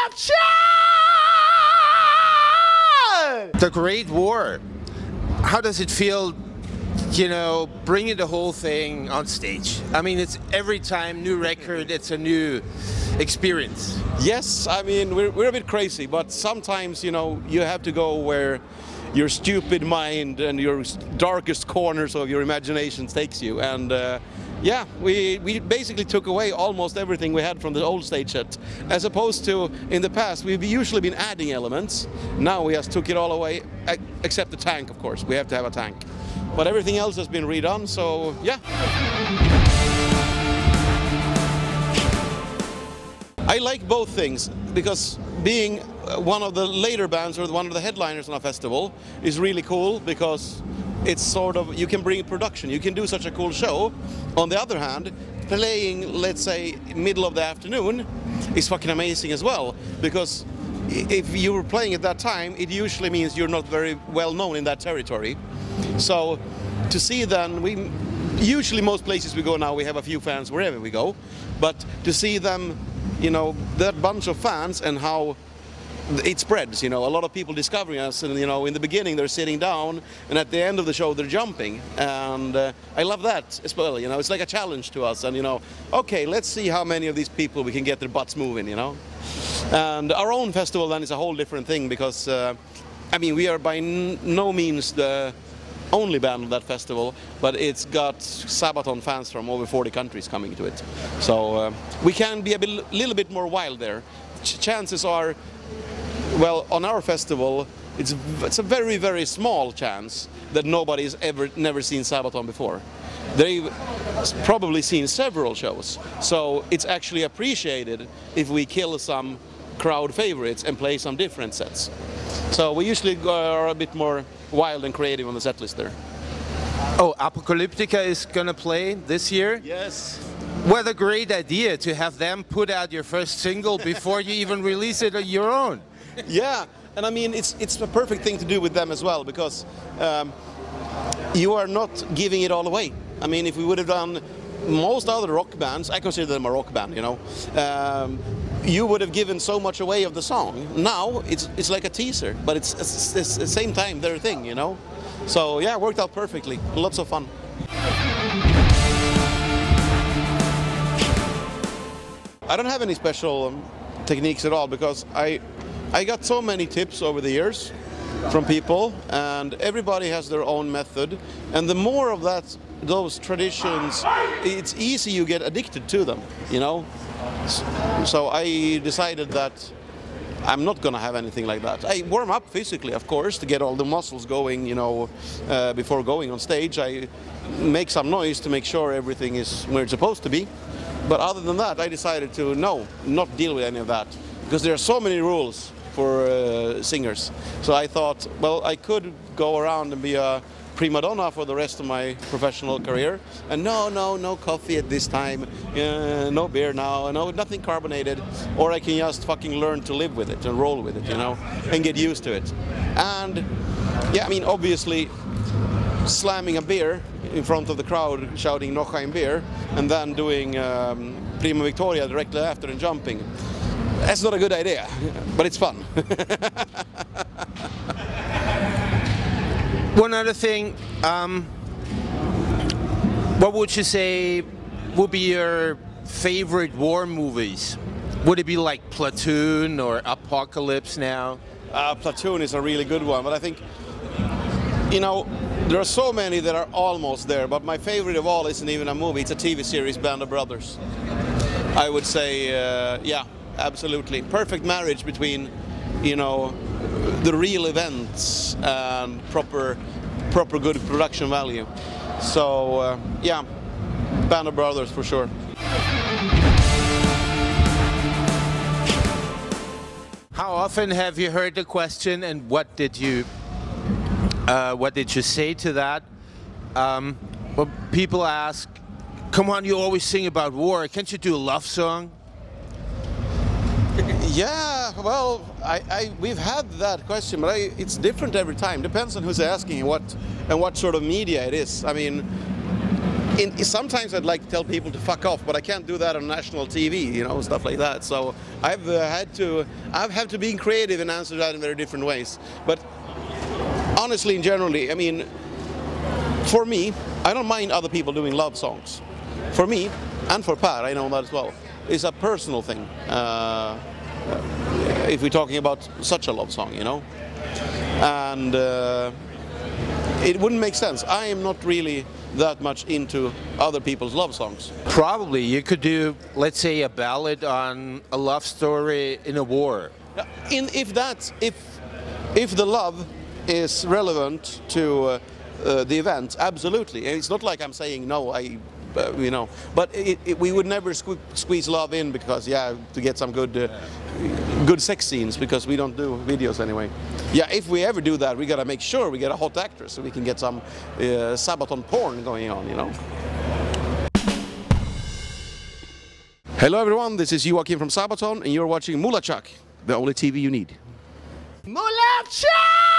MULATSCHAG! The Great War. How does it feel, you know, bringing the whole thing on stage? I mean, it's every time new record, it's a new experience. Yes, I mean, we're a bit crazy, but sometimes, you know, you have to go where your stupid mind and your darkest corners of your imagination takes you. And yeah, we basically took away almost everything we had from the old stage set. As opposed to in the past, we've usually been adding elements. Now we just took it all away, except the tank, of course. We have to have a tank. But everything else has been redone, so yeah. I like both things, because being one of the later bands or one of the headliners on a festival is really cool, because it's sort of, you can bring production, you can do such a cool show. On the other hand, playing, let's say, middle of the afternoon is fucking amazing as well, because if you were playing at that time, it usually means you're not very well known in that territory. So to see then, usually most places we go now, we have a few fans wherever we go, but to see them, you know, that bunch of fans and how it spreads, you know, a lot of people discovering us, and you know, in the beginning they're sitting down, and at the end of the show they're jumping, and I love that as well. You know, it's like a challenge to us, and you know, okay, let's see how many of these people we can get their butts moving, you know. And our own festival then is a whole different thing, because I mean, we are by no means the only band of that festival, but it's got SABATON fans from over 40 countries coming to it. So we can be a little bit more wild there. Chances are, well, on our festival, it's a very, very small chance that nobody's never seen SABATON before. They've probably seen several shows, so it's actually appreciated if we kill some crowd favorites and play some different sets. So we usually are a bit more wild and creative on the set list there. Oh, Apocalyptica is gonna play this year? Yes. What a great idea to have them put out your first single before you even release it on your own. Yeah, and I mean, it's a perfect thing to do with them as well, because you are not giving it all away. I mean, if we would have done most other rock bands, I consider them a rock band, you know, you would have given so much away of the song. Now it's like a teaser, but it's at the same time their thing, you know. So yeah, it worked out perfectly. Lots of fun. I don't have any special techniques at all, because I got so many tips over the years from people, and everybody has their own method, and the more of those traditions, it's easy you get addicted to them, you know. So I decided that I'm not gonna have anything like that. I warm up physically, of course, to get all the muscles going, you know, before going on stage. I make some noise to make sure everything is where it's supposed to be. But other than that, I decided to not deal with any of that, because there are so many rules for singers. So I thought, well, I could go around and be a prima donna for the rest of my professional career, and no coffee at this time, no beer now, nothing carbonated, or I can just fucking learn to live with it and roll with it, you know, and get used to it. And yeah, I mean, obviously slamming a beer in front of the crowd, shouting "Nocha in beer," and then doing Prima Victoria directly after and jumping, that's not a good idea, but it's fun. One other thing, what would you say would be your favorite war movies? Would it be like Platoon or Apocalypse Now? Platoon is a really good one, but I think, you know, there are so many that are almost there, but my favorite of all isn't even a movie, it's a TV series, Band of Brothers. I would say, yeah, absolutely. Perfect marriage between, you know, the real events and proper good production value. So yeah, Band of Brothers for sure. How often have you heard the question, and what did you say to that? Well, people ask, come on, you always sing about war, can't you do a love song? Yeah, well, we've had that question, but it's different every time. Depends on who's asking and what sort of media it is. I mean, sometimes I'd like to tell people to fuck off, but I can't do that on national TV, you know, stuff like that. So I've had to be creative and answer that in very different ways. But honestly and generally, I mean, for me, I don't mind other people doing love songs. For me, and for Per, I know that as well, it's a personal thing. If we're talking about such a love song, you know. And it wouldn't make sense. I am not really that much into other people's love songs. Probably you could do, let's say, a ballad on a love story in a war. If the love is relevant to the event, absolutely. And it's not like I'm saying no. You know, but we would never squeeze love in because, yeah, to get some good sex scenes, because we don't do videos anyway. Yeah, if we ever do that, we gotta make sure we get a hot actress so we can get some SABATON porn going on, you know. Hello everyone, this is Joakim from SABATON, and you're watching MULATSCHAG, the only TV you need. MULATSCHAG!